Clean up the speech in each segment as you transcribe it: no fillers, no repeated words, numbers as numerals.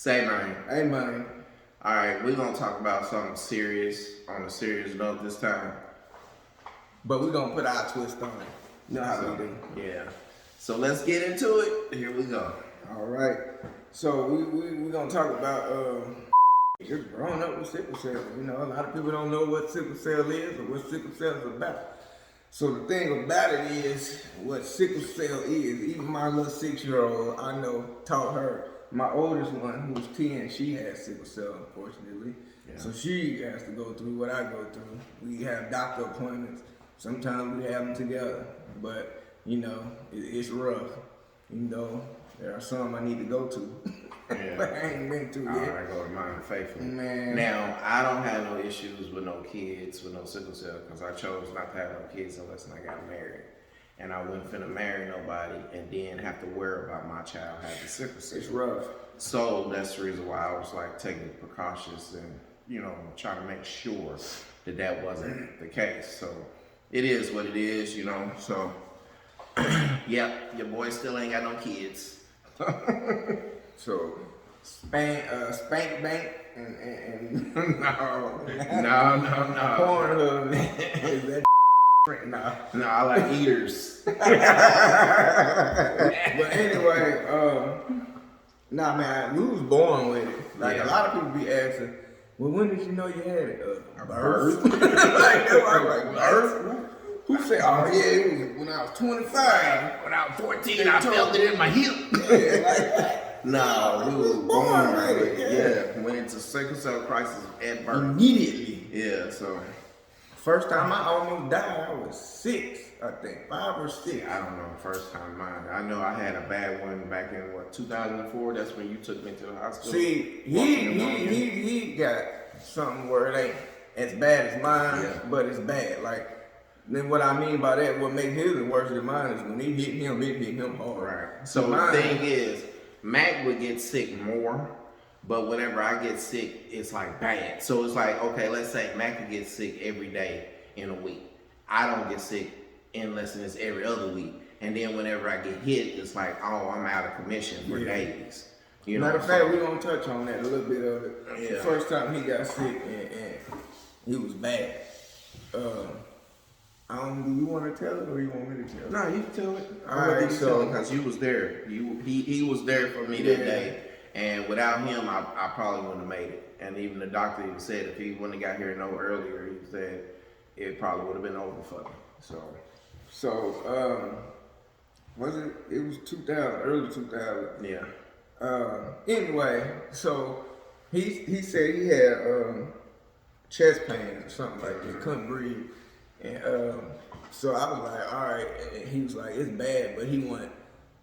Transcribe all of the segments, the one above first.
Say, man. Hey, man. All right, we're going to talk about something serious, on a serious note this time. But we're going to put our twist on it. You know how we do. Yeah. So let's get into it. Here we go. All right. So we're going to talk about just growing up with sickle cell. You know, a lot of people don't know what sickle cell is or what sickle cell is about. So the thing about it is, what sickle cell is, even my little 6-year-old, I know, taught her. My oldest one, who was 10, she has sickle cell, unfortunately. Yeah. So she has to go through what I go through. We have doctor appointments. Sometimes we have them together. But, you know, it's rough. You know, there are some I need to go to. Yeah. But I ain't been to yet. I go to mine faithfully. Man. Now, I don't have no issues with no kids, with no sickle cell, because I chose not to have no kids unless I got married. And I wasn't finna marry nobody and then have to worry about my child having sickle cell. It's rough. So that's the reason why I was like taking precautions and, you know, trying to make sure that that wasn't the case. So it is what it is, you know. So, yeah, your boy still ain't got no kids. So, spank bank and no. Pornhub is that No, I like eaters. But anyway, nah, man, we was born with it. Like, a lot of people be asking, well, when did you know you had it? Birth? Like, that's why I was like, birth? Who said, oh, yeah, it was when I was 25. When I was 14, I felt it in my hip. Yeah, like, no, we was born with it. Yeah, went into sickle cell crisis at birth. Immediately. Yeah, so. First time I almost died, I was 6, I think, 5 or 6. I don't know, first time mine. I know I had a bad one back in, 2004? That's when you took me to the hospital. See, he got something where it ain't as bad as mine, but it's bad. Like, then what I mean by that, what makes his worse than mine is when it hit him hard. Right. So the thing is, Mac would get sick more. But whenever I get sick, it's like bad. So it's like, okay, let's say Mac can get sick every day in a week. I don't get sick unless it's every other week. And then whenever I get hit, it's like, oh, I'm out of commission for days. You know, matter of fact, we're going to touch on that, a little bit of it. Yeah. The first time he got sick, and he was bad. Do you want to tell it or you want me to tell it? No, you can tell it. All right, so because you was there. He was there for me that day. And without him, I probably wouldn't have made it. And even the doctor even said if he wouldn't have got here no earlier, he said it probably would have been over for me. So, was it? It was 2000, early 2000. Yeah. Anyway, so he said he had chest pain or something like that. Couldn't breathe. And so I was like, all right. And he was like, it's bad, but he wasn't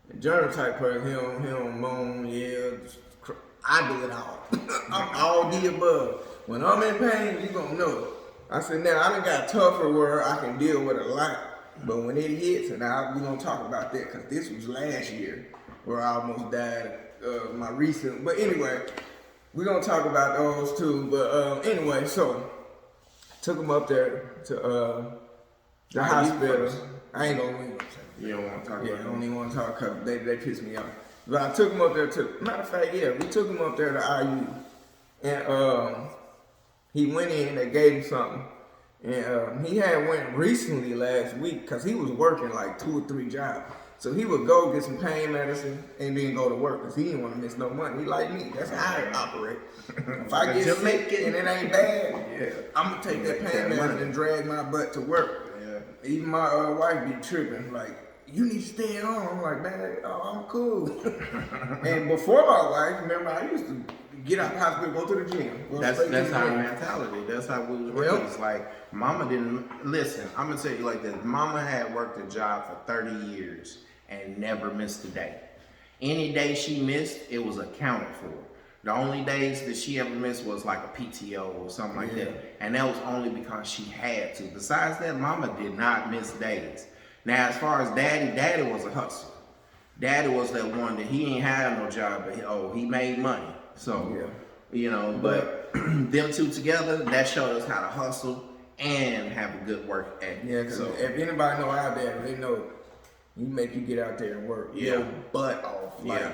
a germ type person. He don't moan, yell. I do it all. I'm all the above. When I'm in pain, you gonna know it. I said, now I done got tougher where I can deal with a lot. But when it hits, and we gonna talk about that because this was last year where I almost died. My recent, but anyway, we're gonna talk about those too. But anyway, so took him up there to the hospital. I ain't gonna win. You don't want to talk about it? I don't even want to talk because they piss me off. But I took him up there to, matter of fact, we took him up there to IU. And he went in, they gave him something. And he had went recently last week because he was working like 2 or 3 jobs. So he would go get some pain medicine and then go to work because he didn't want to miss no money. He like me. That's how I operate. If I get sick and it ain't bad, I'm going to take that pain medicine and drag my butt to work. Yeah. Even my wife be tripping like, you need to stay at home. I'm like, man, I'm cool. And before my wife, remember, I used to get out the hospital, go to the gym. That's our mentality. That's how we was raised. Like, mama didn't, listen, I'm going to tell you like this. Mama had worked a job for 30 years and never missed a day. Any day she missed, it was accounted for. The only days that she ever missed was like a PTO or something like that. And that was only because she had to. Besides that, mama did not miss days. Now, as far as daddy was a hustler. Daddy was that one that he ain't had no job, but he made money. So, you know, but them two together, that showed us how to hustle and have a good work ethic. Yeah, because if anybody know our dad, they know he make you get out there and work your butt off. Like,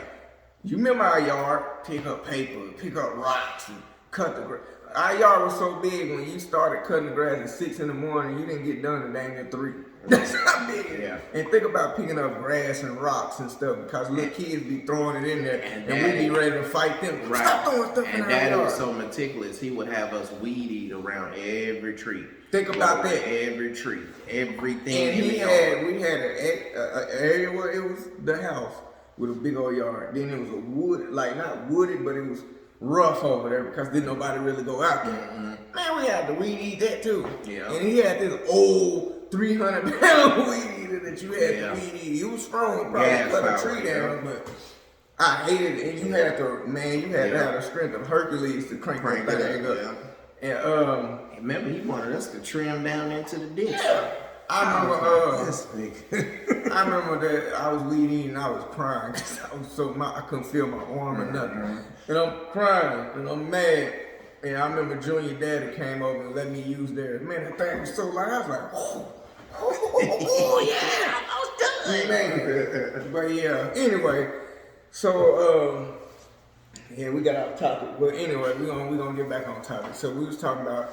You remember our yard? Pick up paper, pick up rocks, and cut the grass. Our yard was so big when you started cutting the grass at 6 in the morning, you didn't get done until dang near 3. That's how big it is. Yeah. And think about picking up grass and rocks and stuff because little kids be throwing it in there and we be ready to fight them. Right. Stop throwing stuff in and our Daddy yard. was so meticulous, he would have us weed eat around every tree. Think about Around that. Every tree. Everything. And in we the yard. had an area where it was the house with a big old yard. Then it was a wood, like not wooded, but it was rough over there because didn't nobody really go out there. Mm-hmm. Man, we had to weed eat that too. Yeah. And he had this old 300-pound weed eater that you had Yeah. to weed eat. It was strong, it probably Gas cut a power, tree yeah. down, but I hated it. And you had to, man, you had to Yeah. have the strength of Hercules to crank that thing up. Yeah. And Remember, he wanted us to trim down into the ditch. I remember, This nigga. I remember that I was weed eating and I was crying because I was so I couldn't feel my arm or nothing. And I'm crying and I'm mad. And I remember Junior Daddy came over and let me use theirs. Man, that thing was so loud. I was like, oh yeah, I was done. But yeah, anyway, so yeah, we got off topic. But anyway, we gonna get back on topic. So we was talking about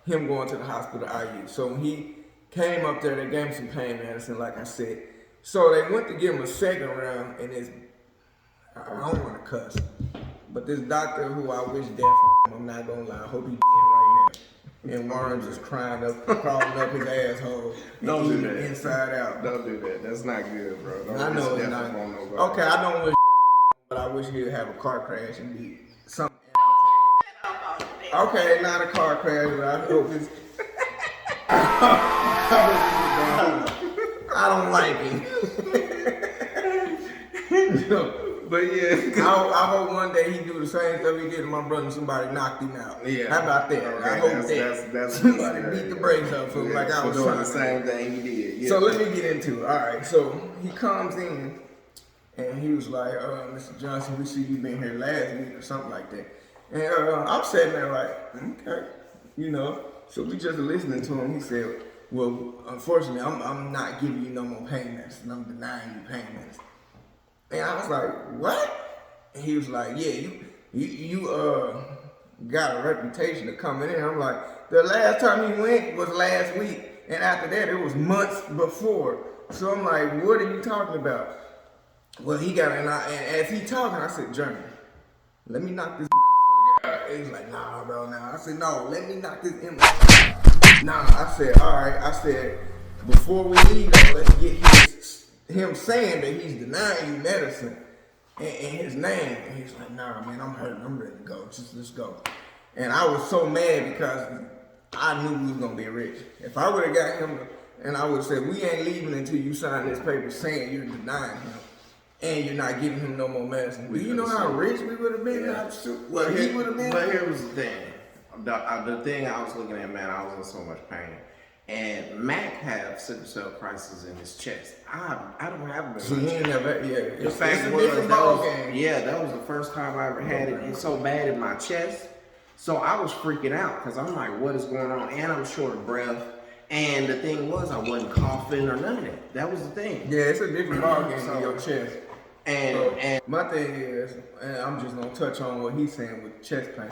him going to the hospital IU. So when he came up there, they gave him some pain medicine, like I said. So they went to give him a second round, and I don't want to cuss, but this doctor who I wish death on, I'm not gonna lie, I hope he dead right now. And worms is crying up, crawling up his asshole, and Don't do eating that. inside out. Don't do that. That's not good, bro. Don't I know wish it's death not. upon nobody. Okay, I don't wish but I wish he'd have a car crash and be something amputated. Okay, not a car crash, but I hope it's. I don't like him. But yeah. I hope one day he do the same stuff he did to my brother and somebody knocked him out. Yeah. How about that? Okay, I hope that's somebody beat the brakes up for him like I for was doing trying the to same thing he did. Yeah. So let me get into it. All right. So he comes in and he was like, Mr. Johnson, we see you been here last week or something like that. And I'm sitting there like, okay, you know. So we just listening to him. He said, well, unfortunately, I'm not giving you no more pain medicine. I'm denying you pain medicine. And I was like, what? And he was like, yeah, you got a reputation of coming in. I'm like, the last time he went was last week. And after that, it was months before. So I'm like, what are you talking about? Well, he got, and as he talking, I said, Jeremy, let me knock this out. He's like, nah, bro, nah. I said, no, let me knock this in. Nah, I said, all right. I said, before we leave, though, let's get him saying that he's denying you medicine and his name. And he's like, nah, man, I'm hurting. I'm ready to go. Just let's go. And I was so mad because I knew we was going to be rich. If I would have got him, and I would have said, we ain't leaving until you sign this paper saying you're denying him. And you're not giving him no more medicine. Do you know how rich we would have been? Yeah. Well, he would have been. But here was the thing. The thing I was looking at, man, I was in so much pain. And Mac have sickle cell crisis in his chest. I don't have it So in he my ain't chest. never, yeah. The fact it's a was, different that ball was, game. yeah, that was the first time I ever had it. It's so bad in my chest. So I was freaking out because I'm like, what is going on? And I'm short of breath. And the thing was, I wasn't coughing or none of that. That was the thing. Yeah, it's a different ball game in your chest. And My thing is, and I'm just gonna touch on what he's saying with chest pain.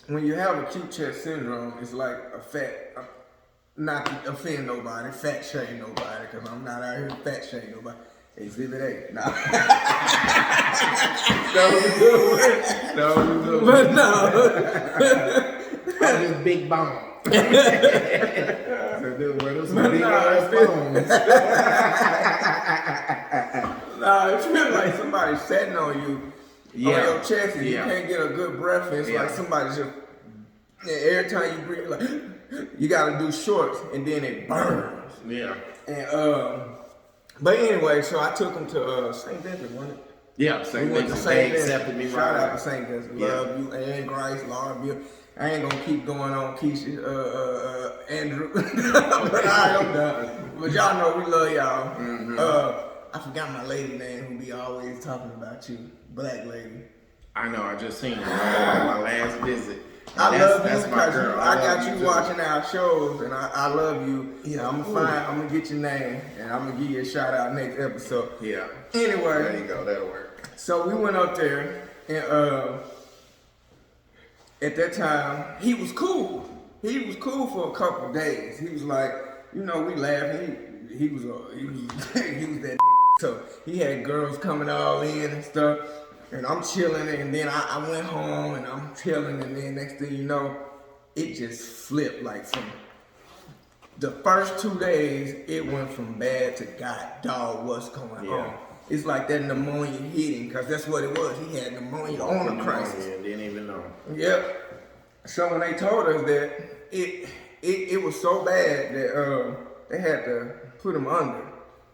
When you have acute chest syndrome, it's like not to offend nobody, fat shame nobody, because I'm not out here to fat shame nobody. Exhibit A. Nah. That was a good one. That was a good one. But no. I'm just big bone. So, dude, those But big nah, ass bones. Nah, it feels like somebody sitting on you, on your chest, and you can't get a good breath. It's like somebody just, every time you breathe, like, you gotta do shorts, and then it burns. Yeah. And, but anyway, so I took him to St. Vincent, wasn't it? Yeah, We same went thing. to They St. accepted me Vincent. Shout right out to away. St. Vincent. Yeah. Love you, and Grace, Laura, Bill. I ain't gonna keep going on Keisha, Andrew. But I'm done. But y'all know we love y'all. Mm-hmm. I forgot my lady name who be always talking about you. Black lady. I know, I just seen her on my last visit. I love you that's my because girl. I love got you too. watching our shows, and I love you. Yeah. I'm gonna get your name, and I'm gonna give you a shout out next episode. Yeah. Anyway. There you go, that'll work. So we went up there, and at that time, he was cool. He was cool for a couple of days. He was like, we laughed. He was he was that. So he had girls coming all in and stuff, and I'm chilling. And then I went home and I'm chilling, and then next thing you know, it just flipped. Like from the first 2 days, it went from bad to God dog, what's going on? It's like that pneumonia hitting, because that's what it was. He had pneumonia on the crisis. Didn't even know. Yep. So when they told us that, it was so bad that they had to put him under,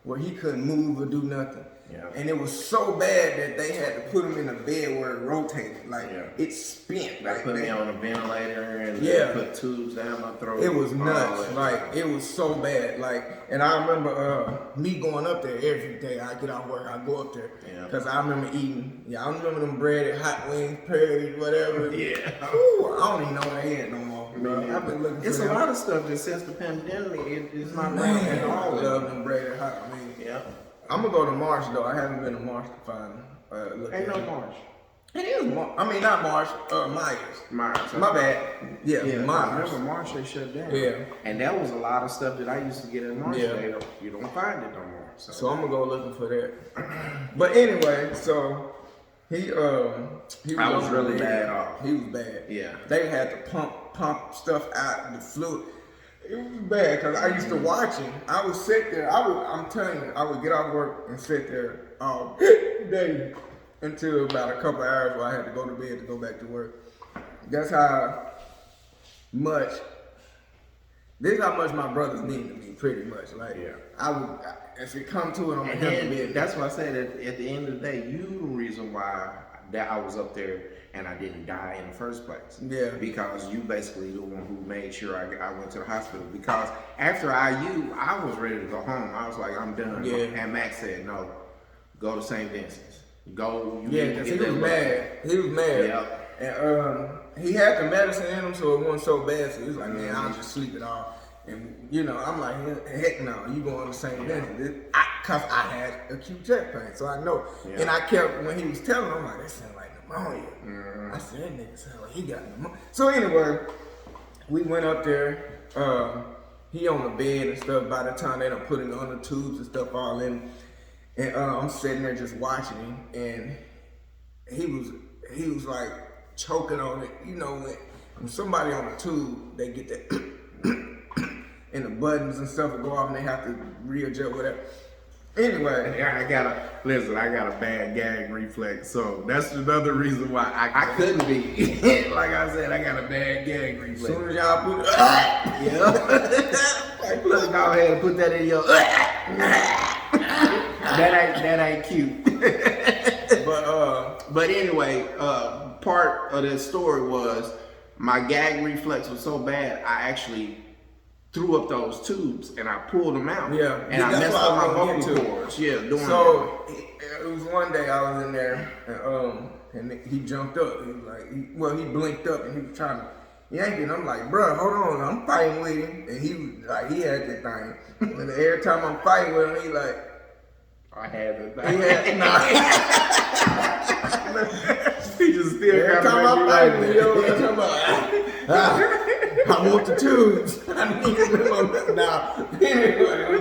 where he couldn't move or do nothing. Yeah. And it was so bad that they had to put him in a bed where it rotated, like it spent. They put me on a ventilator and put tubes down my throat. It was nuts. Like, it was so bad. Like, and I remember me going up there every day. I get out of work, I go up there. Because I remember eating, I remember them breaded hot wings, Perry, whatever. Yeah. Ooh, I don't even know what they had no more. I've been looking for It's them. a lot of stuff that since the pandemic, it's not Man, at all. I love them breaded hot wings. Yeah. I'm going to go to Marsh, though. I haven't been to Marsh to find Ain't no Marsh. It is Marsh. I mean, not Marsh, Myers. Myers. My bad. Yeah, I Myers. remember Marsh, they shut down. Yeah. And that was a lot of stuff that I used to get at Marsh. Yeah. You don't find it no more. So I'm gonna go looking for that. But anyway, so he I was really bad off. He was bad. Yeah. They had to pump stuff out the fluid. It was bad because I used to watch him. I would sit there. I'm telling you, I would get off work and sit there all day until about a couple hours where I had to go to bed to go back to work. That's how much. This is how much my brothers needed me, pretty much. Like, I would, if it come to it, I'm gonna have to be. That's why I said at the end of the day, you the reason why that I was up there and I didn't die in the first place. Yeah. Because you basically the one who made sure I went to the hospital. Because after IU, I was ready to go home. I was like, I'm done. Yeah. And Max said, no, go to St. Vincent's. Go. Because he was mad. He was mad. Yep. And he had the medicine in him, so it wasn't so bad. So he was like, man, I'll just sleep it off. And I'm like, heck no, you going to St. Vincent? Cause I had acute chest pain, so I know. Yeah. And I kept, when he was telling me, I'm like, that sound like pneumonia. I said, that nigga sound like he got pneumonia. So anyway, we went up there. He on the bed and stuff. By the time they done put him on the tubes and stuff all in, and I'm sitting there just watching him, and he was like choking on it. When somebody on the tube, they get that. And the buttons and stuff will go off and they have to readjust whatever. Anyway. I got a bad gag reflex, so that's another reason why I couldn't be. Like I said, I got a bad gag reflex. As soon as y'all put it, like, look, go ahead and put that in your. that ain't cute. But anyway, part of this story was my gag reflex was so bad, I actually threw up those tubes and I pulled them out. Yeah. And I messed up my vocal cords. Yeah, doing so it was one day I was in there and he jumped up. He was like, he blinked up and he was trying to yank it. And I'm like, bro, hold on, I'm fighting with him. And he was like, he had that thing. And every time I'm fighting with him, he like, I had the thing. He just still every time I'm fighting with him, I'm talking about, I want the tubes. I need them. Now, anyway,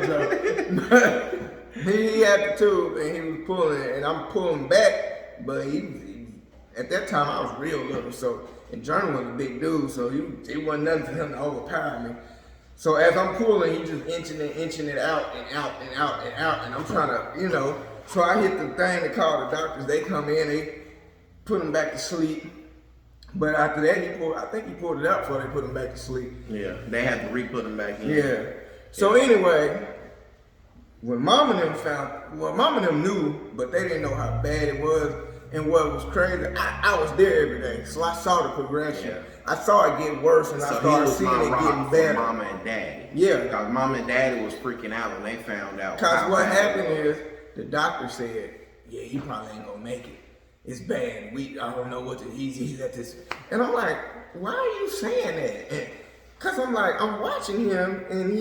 he had the tube and he was pulling it, and I'm pulling back. But he at that time I was real little, so and Journey was a big dude, so it wasn't nothing for him to overpower me. So as I'm pulling, he just inching it out and out and out and out, and I'm trying to, So I hit the thing to call the doctors. They come in, they put him back to sleep. But after that, I think he pulled it out before they put him back to sleep. Yeah, they had to re-put him back in. Yeah. So anyway, when Mama and them knew, but they didn't know how bad it was. And what was crazy, I was there every day, so I saw the progression. Yeah. I saw it get worse, and I started seeing it getting better. Mama and Daddy. Yeah. Because Mama and Daddy was freaking out when they found out. Because what happened is, the doctor said, yeah, he probably ain't gonna make it. It's bad. I don't know what he's at this. And I'm like, why are you saying that? Because I'm like, I'm watching him, and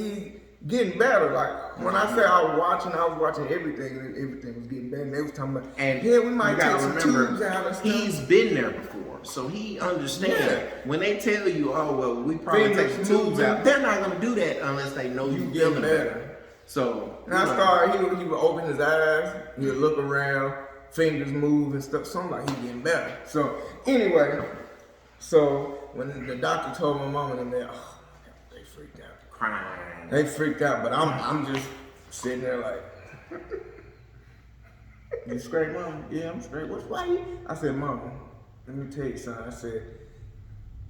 getting better. Like when I say I was watching everything, and everything was getting better. And they was talking about, And yeah, we might you gotta take some remember, tubes out and stuff. he's been there before, so he understands. Yeah. When they tell you, oh well, we probably Fingers take the tubes moving. out, they're not gonna do that unless they know you getting feeling better. So And I started, he would open his eyes, he would look around, fingers move and stuff. So I'm like, he getting better. So anyway, so when the doctor told my mom and them that, oh, they freaked out. crying. They freaked out, but I'm just sitting there like, you straight, mom? Yeah, I'm straight. What's why you? I said, mom, let me tell you something. I said,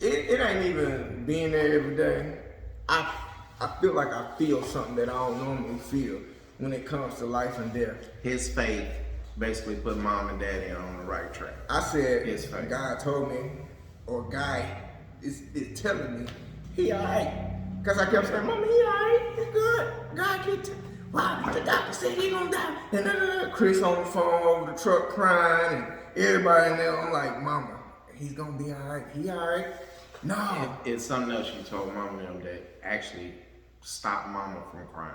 it ain't even being there every day. I feel like I feel something that I don't normally feel when it comes to life and death. His faith basically put mom and daddy on the right track. I said, His faith. God told me, or guy is telling me, he alright. Because I kept saying, Mama, he alright, he's good. God keep wow, the doctor said he gonna die. And Chris on the phone over the truck crying, and everybody in there, I'm like, Mama, he's gonna be alright. He alright. No. It's something else you told mom and them that actually stopped mama from crying.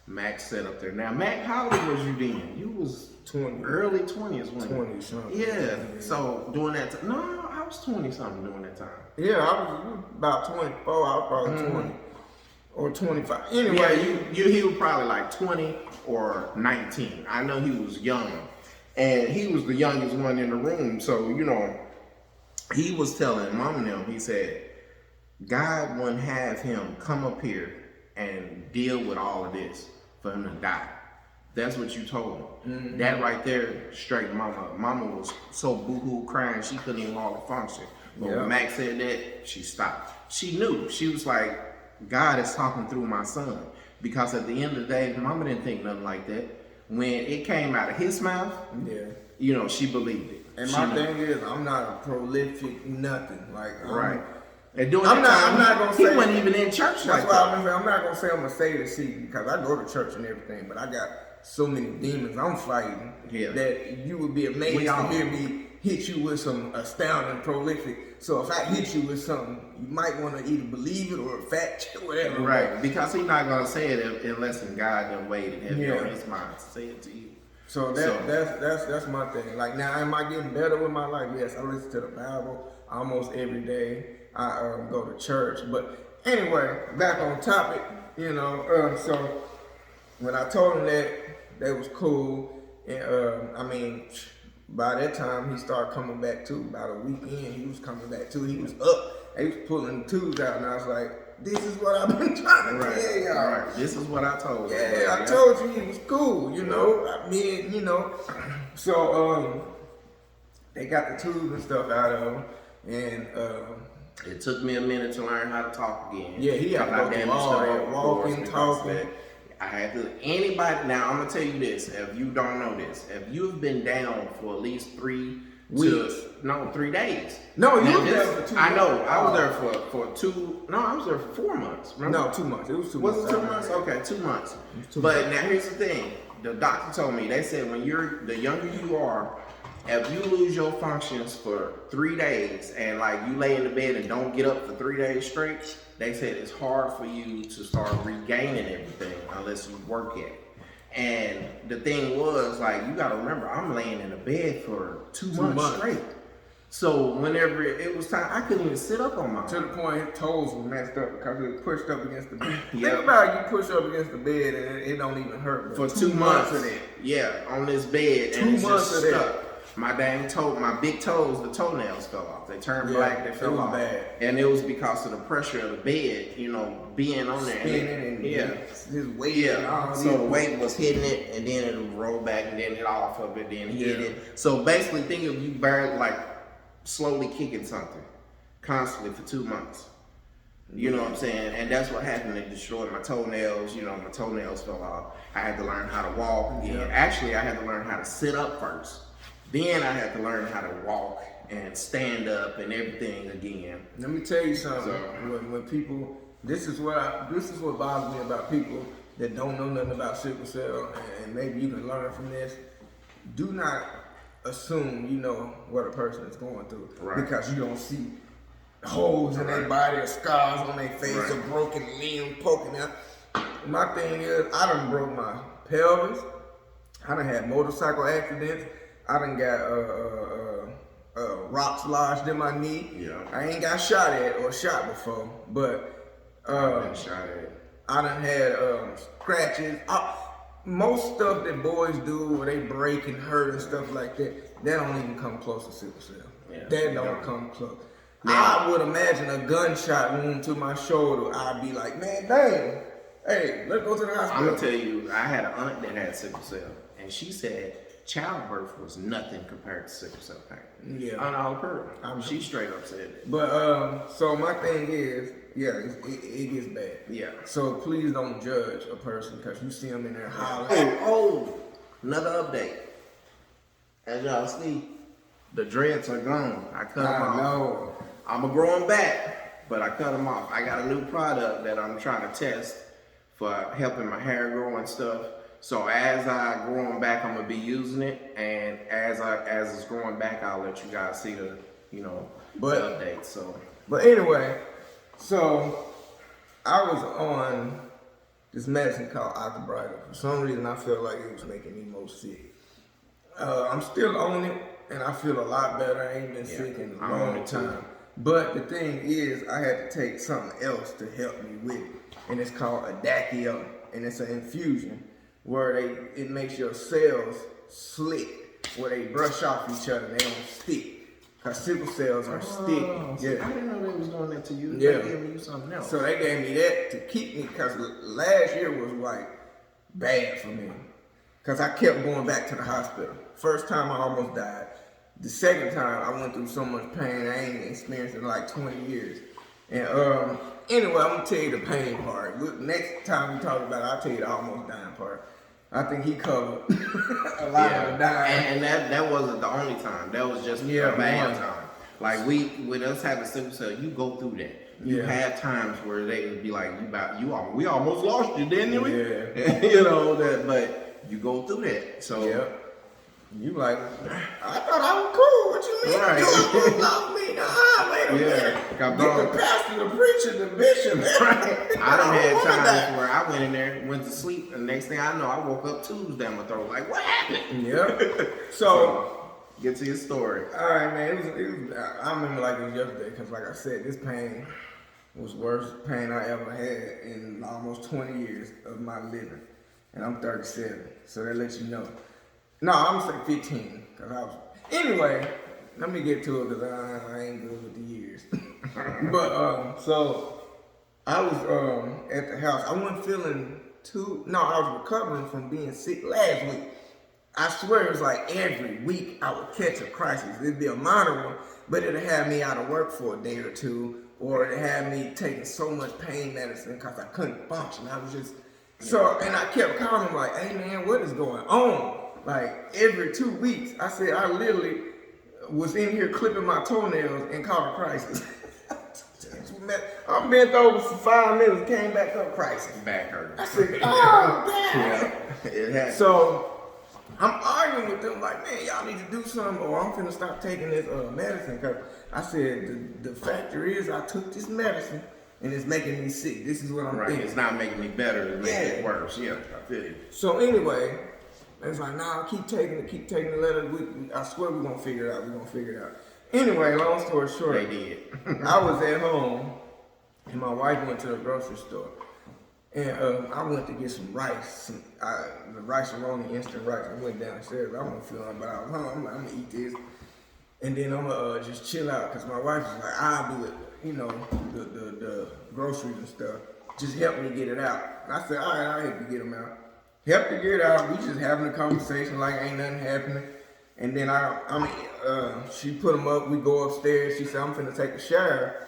Mac sat up there. Now, Mac, how old was you then? You was 20. early 20s, wasn't you? 20 something. Yeah. So during that time, no, I was 20 something during that time. Yeah, I was about 24. I was probably 20 or 25. Anyway, Yeah, he was probably like 20 or 19. I know he was young, and he was the youngest one in the room. So he was telling mom and them. He said, God wouldn't have him come up here and deal with all of this for him to die. That's what you told him. Mm-hmm. That right there straightened mama up. Mama was so boo-hoo crying she couldn't even hardly function. But when Max said that, she stopped. She knew. She was like, God is talking through my son. Because at the end of the day, mama didn't think nothing like that. When it came out of his mouth, she believed it. And my thing is, I'm not a prolific nothing. Like, right. And doing I'm not gonna say he wasn't even in church like that. I'm not gonna say I'm gonna say the seat because I go to church and everything, but I got so many demons I'm fighting that you would be amazed to hear me hit you with some astounding prolific. So if I hit you with something, you might want to either believe it or fact check, whatever. Right, because he's not gonna say it unless God done waited heavy on his mind to say it to you. So that's my thing. Like now, am I getting better with my life? Yes, I listen to the Bible almost every day. I go to church. But anyway, back on topic, so when I told him that was cool, and by that time he started coming back too. About a weekend, he was coming back too. He was up. He was pulling the tubes out, and I was like, this is what I've been trying to tell y'all. Right. This is what I told you. Yeah, I told you he was cool, So they got the tubes and stuff out of him, and it took me a minute to learn how to talk again. Yeah, he had to go through all that walking, talking. I had to. Anybody now, I'm gonna tell you this. If you don't know this, if you've been down for at least 3 weeks, 3 days. No, you were there for 2 months. I know. I was there for 2. No, I was there for 4 months. Remember? No, 2 months. It was 2 months. Was it 2 months? Okay, 2 months. But now here's the thing. The doctor told me. They said when the younger you are, if you lose your functions for 3 days and like you lay in the bed and don't get up for 3 days straight, they said it's hard for you to start regaining everything unless you work at it. And the thing was, like, you gotta remember, I'm laying in the bed for 2 months straight. So whenever it was time, I couldn't even sit up on my own. To the point his toes were messed up because it was pushed up against the bed. Think about you push up against the bed and it don't even hurt. For 2 months of that. Yeah, on this bed. 2 months of that. My my big toes, the toenails fell off. They turned black, they fell off. Bad. And it was because of the pressure of the bed, being on there. His weight. Yeah. So the weight was hitting it, and then it would roll back, and then it off of it, then hit it. So basically, think of you barely slowly kicking something constantly for 2 months. You know what I'm saying? And that's what happened. They destroyed my toenails. My toenails fell off. I had to learn how to walk again. Actually, I had to learn how to sit up first. Then I had to learn how to walk and stand up and everything again. Let me tell you something. When people, this is what bothers me about people that don't know nothing about sickle cell, and maybe you can learn from this. Do not assume you know what a person is going through because you don't see holes in their body or scars on their face or broken limb poking out. my thing is, I done broke my pelvis. I done had motorcycle accidents. I done got rocks lodged in my knee. Yeah. I ain't got shot at or shot before, but I've been shot at. I done had scratches. Most stuff that boys do where they break and hurt and stuff like that, that don't even come close to sickle cell. Yeah, that don't come close. Now, I would imagine a gunshot wound to my shoulder. I'd be like, man, dang. Hey, let's go to the hospital. I'm gonna tell you, I had an aunt that had sickle cell, and she said childbirth was nothing compared to sickle cell pain. Yeah. On all her. She straight up said it. But so my thing is, yeah, it gets bad. Yeah. So please don't judge a person because you see them in there hollering. Oh, another update. As y'all see, the dreads are gone. I cut them off. I know. I'm gonna grow them back, but I cut them off. I got a new product that I'm trying to test for helping my hair grow and stuff. So as I grow them back, I'm gonna be using it, and as it's growing back, I'll let you guys see the the updates. So, but anyway, so I was on this medicine called Octobrita. For some reason, I felt like it was making me more sick. I'm still on it, and I feel a lot better. I ain't been sick in a long time. But the thing is, I had to take something else to help me with it, and it's called Adakio, and it's an infusion where it makes your cells slick, where they brush off each other, they don't stick. Cause sickle cells are sticky. Yeah. I didn't know they was doing that to you. Yeah. They gave you something else. So they gave me that to keep me, cause last year was like bad for me. Cause I kept going back to the hospital. First time I almost died. The second time I went through so much pain I ain't experienced in like 20 years. And anyway, I'm gonna tell you the pain part. Next time we talk about it, I'll tell you the almost dying part. I think he covered a lot of the dying. And that wasn't the only time. That was just a bad time. Like with us having sickle cell, you go through that. You have times where they would be like, we almost lost you, didn't we? Yeah. But you go through that. So you like, I thought I was cool. What you mean? Right. You almost lost me. Wait a minute. Got Get the pastor, the preacher, the bishop. I done had times where I went in there, went to sleep, and the next thing I know, I woke up tubes down my throat. Like, what happened? Yeah. So get to your story. All right, man. It was. I remember like it was yesterday because, like I said, this pain was the worst pain I ever had in almost 20 years of my living, and I'm 37. So that lets you know. No, I'm gonna say 15 because I was. Anyway, let me get to it because I ain't good with the years. But so I was at the house. I wasn't feeling too. No, I was recovering from being sick last week. I swear it was like every week I would catch a crisis. It'd be a minor one, but it'd have me out of work for a day or two, or it'd have me taking so much pain medicine because I couldn't function. I was just and I kept calling him like, "Hey man, what is going on?" Like every 2 weeks, I said I literally was in here clipping my toenails and caught a crisis. I'm bent over for 5 minutes, came back up crisis. Back hurt. I said, "Oh, damn." Yeah, it happened. So I'm arguing with them like, man, y'all need to do something or I'm finna stop taking this medicine. Cause I said, the factor is I took this medicine and it's making me sick. This is what I'm thinking. It's not making me better, it's making it worse. Yeah, I feel you. So anyway, it's like, nah, keep taking it, let it, I swear we're gonna figure it out, Anyway, long story short, They did. I was at home and my wife went to the grocery store. And I went to get some rice, the rice-a-roni instant rice. I went downstairs. I wasn't feeling but I was hungry. I'm like, I'm gonna eat this, and then I'm gonna just chill out because my wife was like, I'll do it, the groceries and stuff. Just help me get it out. And I said, all right, I'll help you get them out. Help you get it out. We just having a conversation like ain't nothing happening. And then she put them up. We go upstairs. She said, I'm finna take a shower.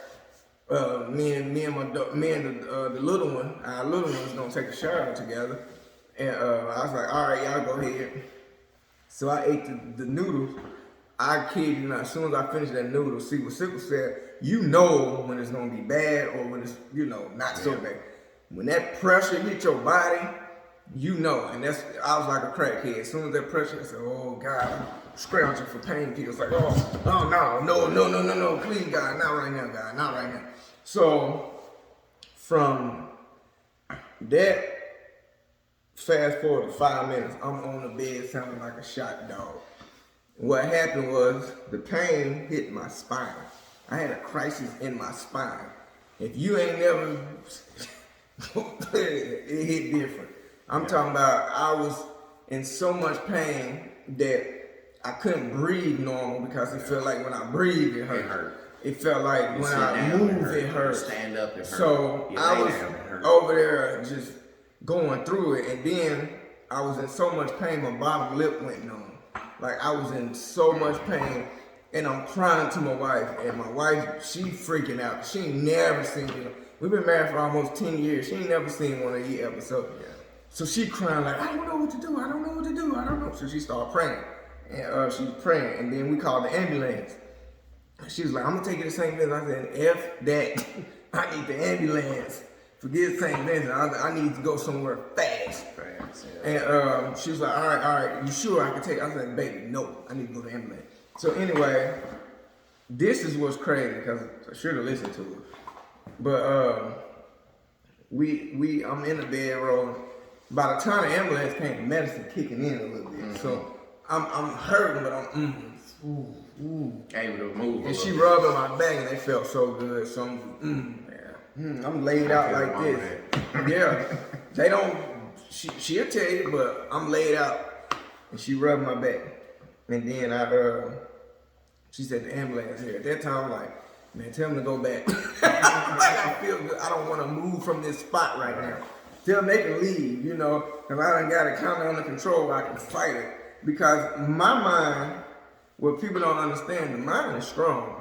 Me and the little one, our little one's gonna take a shower together. And I was like, all right, y'all go ahead. So I ate the noodles. I kid you not, as soon as I finished that noodle, see what Sickle said, you know when it's gonna be bad or when it's, not so bad. When that pressure hit your body, you know, and I was like a crackhead. As soon as that pressure, I said, oh God, I'm scrounging for painkillers. Like, no, please God, not right now, God, not right now. So from that Fast forward to 5 minutes, I'm on the bed sounding like a shot dog. What happened was the pain hit my spine. I had a crisis in my spine. If you ain't never, it hit different. I'm talking about I was in so much pain that I couldn't breathe normal because it felt like when I breathed it hurt. It felt like when I moved it hurt. Stand up, it hurt. So I was over there just going through it, and then I was in so much pain, my bottom lip went numb. Like I was in so much pain, and I'm crying to my wife, and my wife, she freaking out. She ain't never seen it. We've been married for almost 10 years. She ain't never seen one of these episodes. Yeah. So she crying like, I don't know what to do. I don't know what to do. I don't know. So she started praying, and she's praying, and then we called the ambulance. She was like, I'm gonna take you to St. Vincent. I said, F that. I need the ambulance. Forget St. Vincent. I need to go somewhere fast. Yeah. And she was like, all right, you sure I can take it? I said, baby, no, I need to go to the ambulance. So anyway, this is what's crazy because I should have listened to it. But I'm in the bed rolling. By the time the ambulance came, the medicine kicking in a little bit. Mm-hmm. So I'm hurting, but I'm able to move. And she rubbing my back, and it felt so good. So I'm laid out like this. Yeah, they don't. She'll tell you, but I'm laid out, and she rubbed my back, and then she said the ambulance here. At that time, I'm like, man, tell them to go back. Like I feel good. I don't want to move from this spot right now. Tell them they can leave, because I done got it kind of under control where I can fight it. Because my mind, what people don't understand, the mind is strong.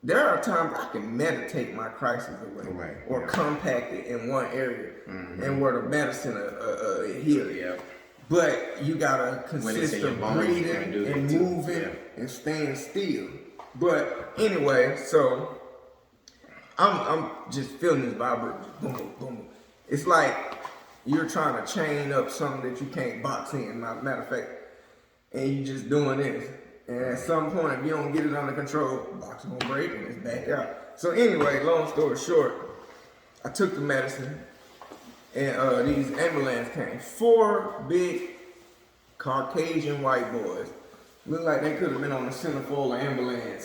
There are times I can meditate my crisis away, or compact it in one area, and where the medicine heal it. Yeah. But you gotta consistent breathing and moving and staying still. But anyway, so I'm just feeling this vibration, boom, boom, boom. It's like you're trying to chain up something that you can't box in. Matter of fact, and you just doing this. And at some point, if you don't get it under control, the box gonna break and it's back out. So anyway, long story short, I took the medicine, and these ambulance came. 4 big Caucasian white boys. Looked like they could have been on the centerfold of ambulance.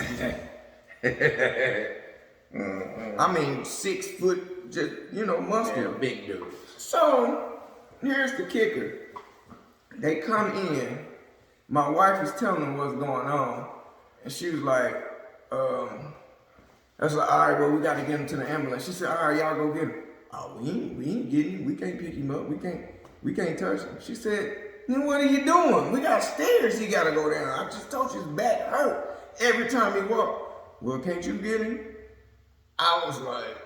I mean, 6 foot, just muscular. Yeah, big dude. So here's the kicker. They come in. My wife was telling them what's going on, and she was like, I was like, all right, well, we got to get him to the ambulance. She said, all right, y'all go get him. Oh, we ain't getting him. We can't pick him up. We can't touch him. She said, then what are you doing? We got stairs he got to go down. I just told you his back hurt every time he walked. Well, can't you get him? I was like,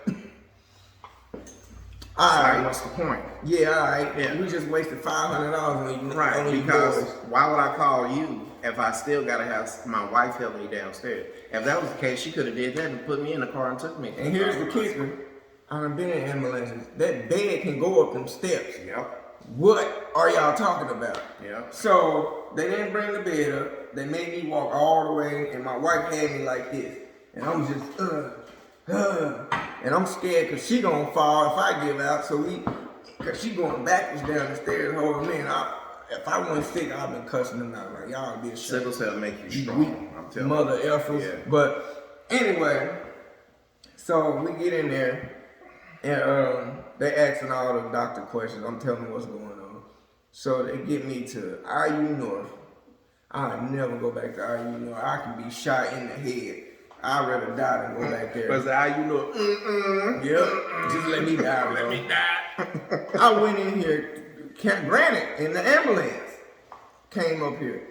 all right, what's the point? Yeah, all right. Yeah. We just wasted $500 on you. Right, because why would I call you if I still gotta have my wife help me downstairs? If that was the case, she could have did that and put me in the car and took me. And here's the kicker: I've been in ambulances. That bed can go up them steps. Yep. What are y'all talking about? Yep. So they didn't bring the bed up. They made me walk all the way, and my wife had me like this, and I'm just and I'm scared because she gonna fall if I give out. Cause she going backwards down the stairs holding me. And if I wasn't sick, I'd been cussing them out like y'all be ashamed. Sickle cell make you strong. I'm telling mother you. effers. Yeah. But anyway, so we get in there and they asking all the doctor questions. I'm telling them what's going on. So they get me to IU North. I'll never go back to IU North. I can be shot in the head. I'd rather die than go back there. Because IU North. Yep. Just let me die. Let me die. I went in here. Granted, in the ambulance came up here.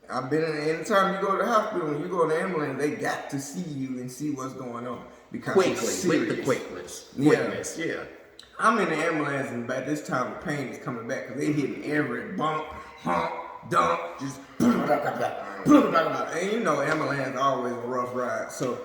I've been in. Anytime you go to the hospital, when you go to the ambulance, they got to see you and see what's going on because with the quickness. Yeah. I'm in the ambulance, and by this time the pain is coming back because they hitting every bump, hump, dump, just. And ambulance always a rough ride. So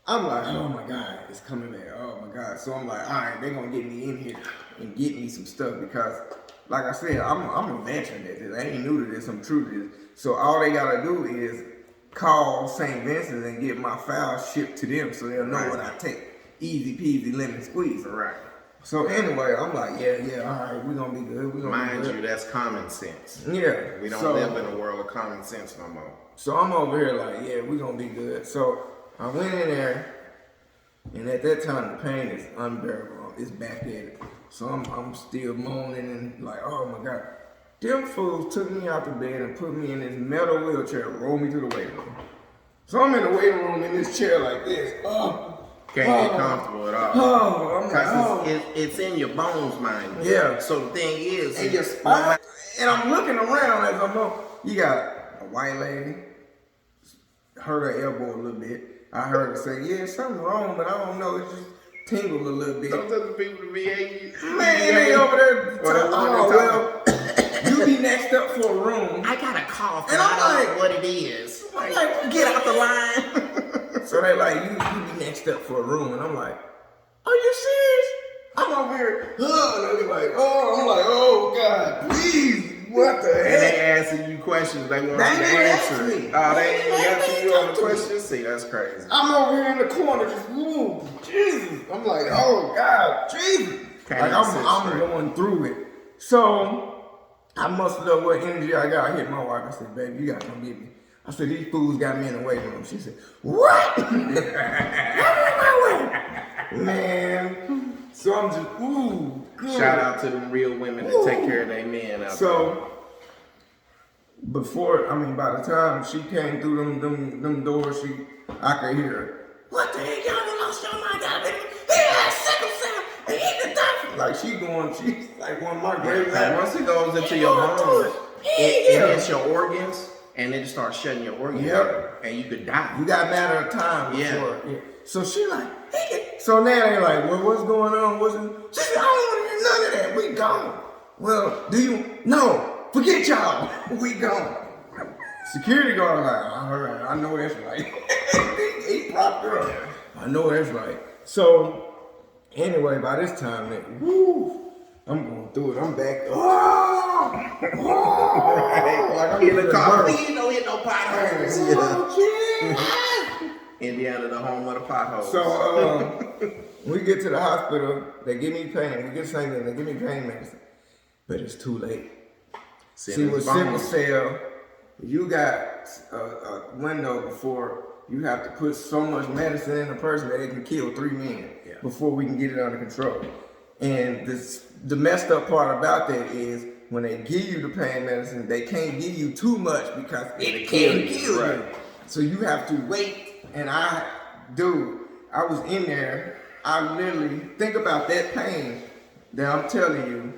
I'm like, oh my God, it's coming back. Oh my God. So I'm like, all right, they're gonna get me in here and get me some stuff because, like I said, I'm a veteran at this. I ain't new to this. I'm true to this. So all they gotta do is call St. Vincent and get my files shipped to them, so they'll know what I take. Easy peasy lemon squeeze. Right. So anyway, I'm like, yeah, all right, we're gonna be good. We're gonna be Mind good. you, that's common sense. Yeah. We don't so, live in a world of common sense no more. So I'm over here like, yeah, we're gonna be good. So I went in there, and at that time the pain is unbearable. It's back at it. So I'm still moaning and like, oh my God. Them fools took me out the bed and put me in this metal wheelchair and rolled me to the weight room. So I'm in the weight room in this chair like this. Can't get comfortable at all. I'm like, Because it's in your bones, mind you. Yeah. So the thing is, and your spine. And I'm looking around as I'm up. You got a white lady, hurt her elbow a little bit. I heard her say, yeah, something wrong, but I don't know. It just tingled a little bit. Those other people to be angry. Man, they over there. Well, you be next up for a room. I got a cough, And I'm I don't like- know what it is. I'm like, Get out the line. So they like, you be next up for a room. And I'm like, are you serious? I'm over here. And they like, I'm like, oh God, please. What the And heck? they asking you questions they want you to They ain't answer. asked me. Oh, they ain't They answering ain't you on the talked to me. question? See, that's crazy. I'm over here in the corner just, ooh, Jesus. I'm like, oh God, Jesus. Can't Like even sit I'm straight. going through it. So I mustered up what energy I got. I hit my wife. I said, baby, you gotta come get me. I said, these fools got me in the waiting room. She said, what? Man. So I'm just, ooh, good. Shout out to them real women that take care of their men out there. So by the time she came through them doors, I could hear her. What the heck, y'all done lost your mind, y'all done- he had sickle cell and he did that. Like she's like one of my great And once it goes into your bones, it hits your organs, and it starts shutting your organs Yep. down, and you could die. You got a matter of time Yeah. before. Yeah. So she like, so now they like, well, what's going on? She said, I don't want to hear none of that. We gone. Well, no, forget y'all. We gone. Security guard like, all right, I know that's right. he propped her up. I know that's right. So anyway, by this time, I'm going through it. I'm back. Like I'm In the car, burst. please don't hit no potholes. Oh, Indiana, the home of the potholes. So we get to the hospital, they give me pain. We get St. Louis, they give me pain medicine. But it's too late. See, with sickle cell, you got a window before you have to put so much medicine in a person that it can kill 3 men before we can get it under control. And the messed up part about that is when they give you the pain medicine, they can't give you too much because it can kill you. Right. So you have to wait. And I was in there. I literally think about that pain that I'm telling you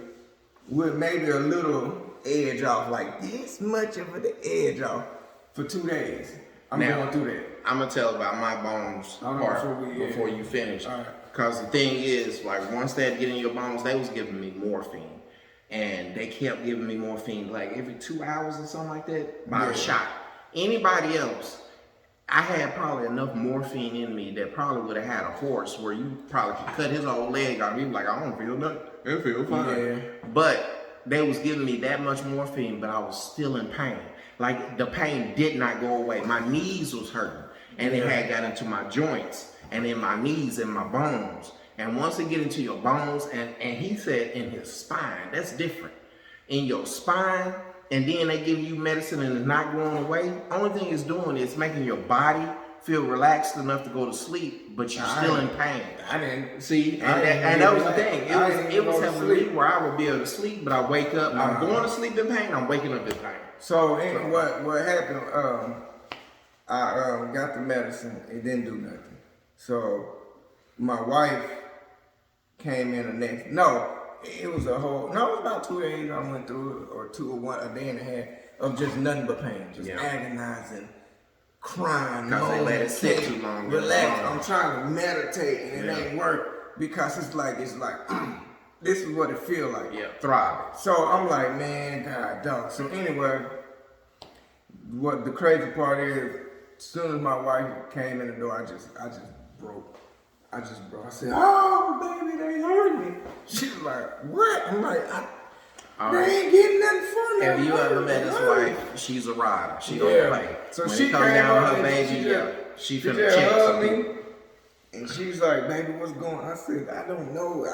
with maybe a little edge off, like this much of the edge off for 2 days. I'm going through that. I'm gonna tell about my bones part before you finish. All right. Cause the thing is, like once that get in your bones, they was giving me morphine, and they kept giving me morphine like every 2 hours or something like that by a shot. Anybody else, I had probably enough morphine in me that probably would have had a horse where you probably could cut his whole leg off. He was like, I don't feel nothing. It feels fine. Yeah. But they was giving me that much morphine, but I was still in pain. Like the pain did not go away. My knees was hurting, and it had got into my joints and in my knees and my bones. And once it get into your bones, and he said in his spine, that's different. In your spine, and then they give you medicine and it's not going away. Only thing it's doing is making your body feel relaxed enough to go to sleep, but you're still in pain. I didn't See, and that was the thing. It was helping me where I would be able to sleep, but I wake up, I'm going to sleep in pain, I'm waking up in pain. So what happened? I got the medicine. It didn't do nothing. So my wife came in the next. It was about 2 days I went through it, or a day and a half of just nothing but pain, just agonizing, crying. Because they let it sit too long. Relax. I'm trying to meditate and it ain't work because it's like this is what it feel like. Yeah, thriving. So I'm like, man, God, dog. So anyway, what the crazy part is, as soon as my wife came in the door, I just broke. I said, oh, baby, they hurt me. She was like, what? I'm like, they ain't getting nothing for me. Have you ever met his wife? She's a rider. She don't play. So when she it come came down up to her and baby, she she finna just check hugged something. me. And she's like, baby, what's going on? I said, I don't know.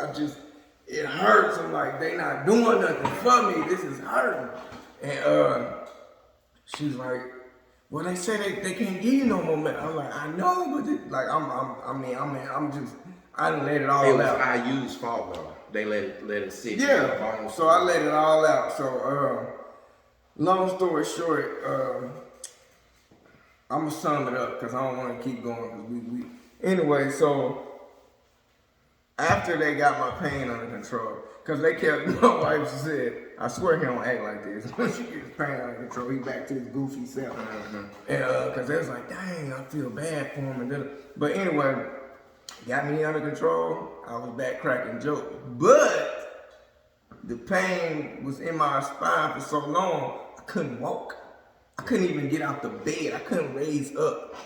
it hurts. I'm like, they not doing nothing for me. This is hurting. And she's like, well, they say they can't give you no more medicine. I'm like, I know, but I done let it all It was out. IU's fault though. They let it sit. Yeah. So I let it all out. So long story short, I'm gonna sum it up because I don't want to keep going. Cause anyway. So after they got my pain under control, because they kept, my wife said, I swear he don't act like this. Once she gets pain under control, he back to his goofy self. And because they was like, dang, I feel bad for him. But anyway, got me under control. I was back cracking jokes. But the pain was in my spine for so long, I couldn't walk. I couldn't even get out the bed. I couldn't raise up.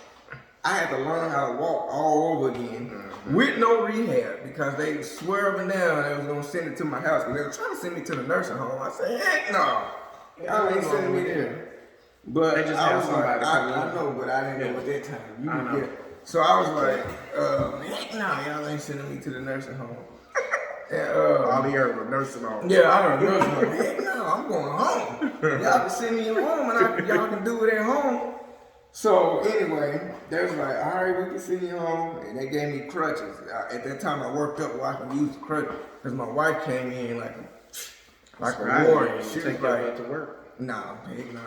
I had to learn how to walk all over again with no rehab because they swerving down they was gonna send it to my house because they were trying to send me to the nursing home. I said, heck no, y'all ain't sending me there. But they just I have was somebody like, I know, but I didn't know at that time. So I was like, heck no, y'all ain't sending me to the nursing home. And, all the heard nursing home. yeah, I heard nursing home. Heck no, I'm going home. Y'all can send me home and y'all can do it at home. So anyway, they was like, all right, we can send you home. And they gave me crutches. At that time, I worked up where I could use the crutches. Because my wife came in like a warrior. She was like, to work. Nah, heck nah.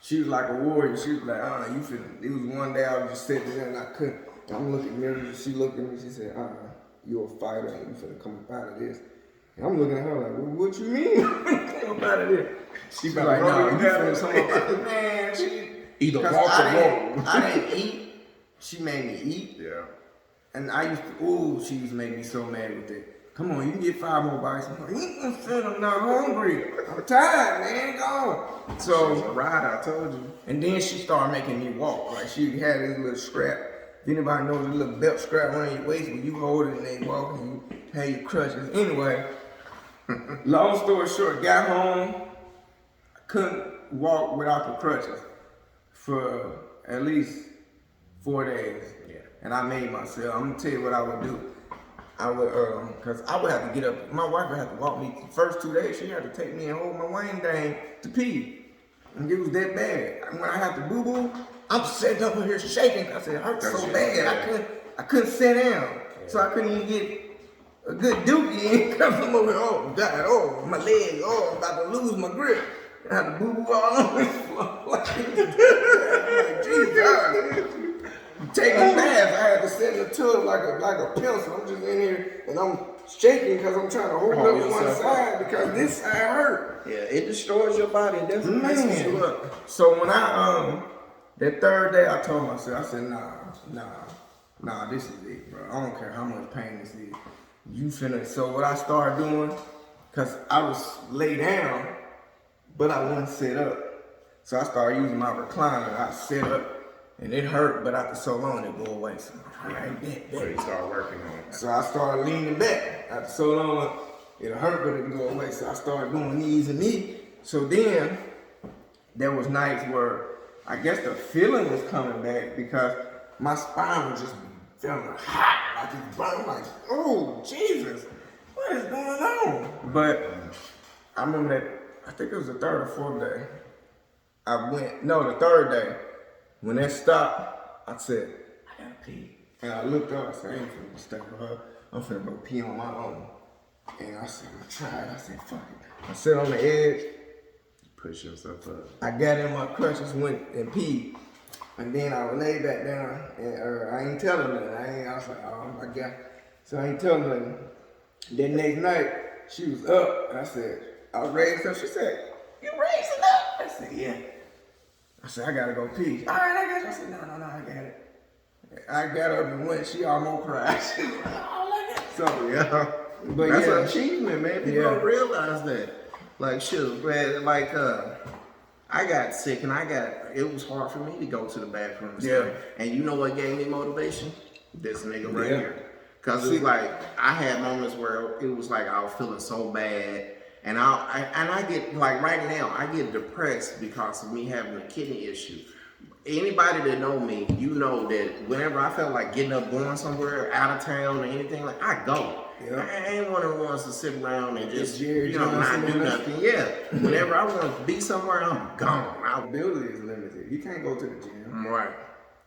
She was like a warrior. She was like, you finna. It was one day I was just sitting there and I couldn't. I'm looking at her. She looked at me. She said, you're a fighter and you finna come up out of this. And I'm looking at her like, well, what you mean? Come up out of this. She was like, no, you finna come up out of this. Man, she. Either walk or roll. I didn't eat. She made me eat. Yeah. And I used to, she used to make me so mad with it. Come on, you can get 5 more bites. I'm like, you can send them, not hungry. I'm tired, man, go on. So, she was a ride, I told you. And then she started making me walk. Like, she had this little strap. If anybody knows the little belt strap around your waist, when you hold it and they walk and you have your crutches. Anyway, long story short, got home. I couldn't walk without the crutches for at least 4 days. Yeah. And I made myself. I'm gonna tell you what I would do. I would, cause I would have to get up. My wife would have to walk me the first 2 days. She had to take me and hold my Wayne thing to pee. And it was that bad. And when I had to boo boo, I'm sitting up here shaking. I said it hurt so bad. I couldn't sit down. Yeah. So I couldn't even get a good dookie in. Cause I'm over here, oh God, oh my leg, oh I'm about to lose my grip. I had to boo boo all on this floor. Like, Jesus. Taking baths, I had to sit in the tub like a pencil. I'm just in here and I'm shaking because I'm trying to hold up one side because this side hurt. Yeah, it destroys your body. It definitely messes you up. So when I that third day I told myself, I said, nah, this is it, bro. I don't care how much pain this is. You finna. So what I started doing, cause I was lay down, but I wouldn't sit up. So I started using my recliner. I sit up. And it hurt, but after so long, it go away. So, So you start working on it. So I started leaning back. After so long, it hurt, but it go away. So I started doing knees and knees. So then, there was nights where I guess the feeling was coming back because my spine was just feeling hot. I just burned like, oh, Jesus, what is going on? But I remember that, I think it was the 3rd or 4th day. The 3rd day. When that stopped, I said, I gotta pee. And I looked up, I said, I ain't finna stay with her. I'm finna go pee on my own. And I said, I'm tired. I said, fuck it. I sat on the edge. Push yourself up. I got in my crutches, went and peed. And then I laid back down and I ain't telling nothing. I was like, oh my God. So I ain't telling nothing. That next night, she was up. And I said, I raised her. She said, you raising up? I said, yeah. I said, I gotta go pee. All right, I got you. I said, no, I got it. I got up and went. She almost cried. She was like, oh, I got it. So, yeah. But that's yeah. an achievement, man. People don't realize that. Like, shoot, man, like, I got sick and it was hard for me to go to the bathroom. Yeah. And you know what gave me motivation? This nigga right here. Cause it's like, I had moments where it was like I was feeling so bad. And I get, like right now, I get depressed because of me having a kidney issue. Anybody that know me, you know that whenever I felt like getting up, going somewhere out of town or anything, like I go. Yeah. I ain't one of the ones to sit around and just Jerry not Johnson do on that. nothing. Yeah. Whenever I want to be somewhere, I'm gone. Ability is limited. He can't go to the gym. Right.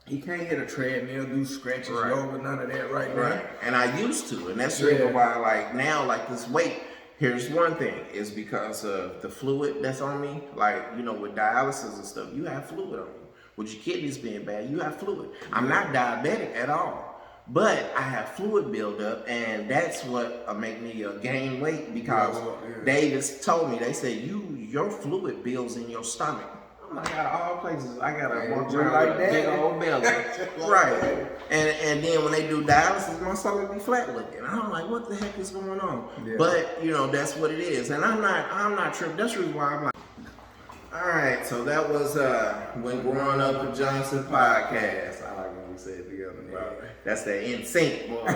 He can't hit a treadmill, do stretches, Right. yoga, none of that right now. Right. And I used to, and that's the reason why, like now, like this weight. Here's one thing: is because of the fluid that's on me. Like with dialysis and stuff, you have fluid on you. With your kidneys being bad, you have fluid. I'm not diabetic at all, but I have fluid buildup, and that's what make me gain weight because they just told me, they said your fluid builds in your stomach. I'm like, out of all places, I gotta walk around like with a that. big old belly. Right. And then when they do dialysis, my stomach be flat looking. And I'm like, what the heck is going on? Yeah. But that's what it is. And I'm not tripping. That's the reason why I'm like, all right, so that was When Growing Up with Johnson podcast. I like when we say it together. Bro. That's the in sync, boy.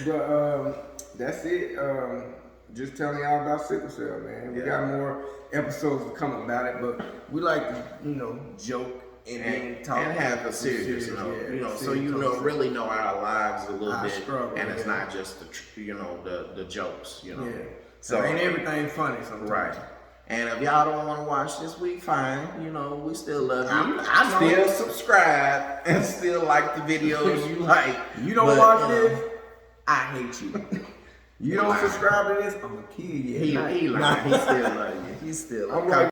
But that's it. Just telling y'all about sickle cell, man. We got more episodes to come about it, but we like to, joke and then talk and have a serious note, so really know our lives a little bit, struggle, and it's not just the jokes, Yeah. So ain't everything funny sometimes. Right. And if y'all don't want to watch this week, fine. We still love you. I still subscribe and still like the videos you like. You don't watch this, I hate you. You don't subscribe to this, I'm gonna kill you. He lying. He still love you. He still. I'm right.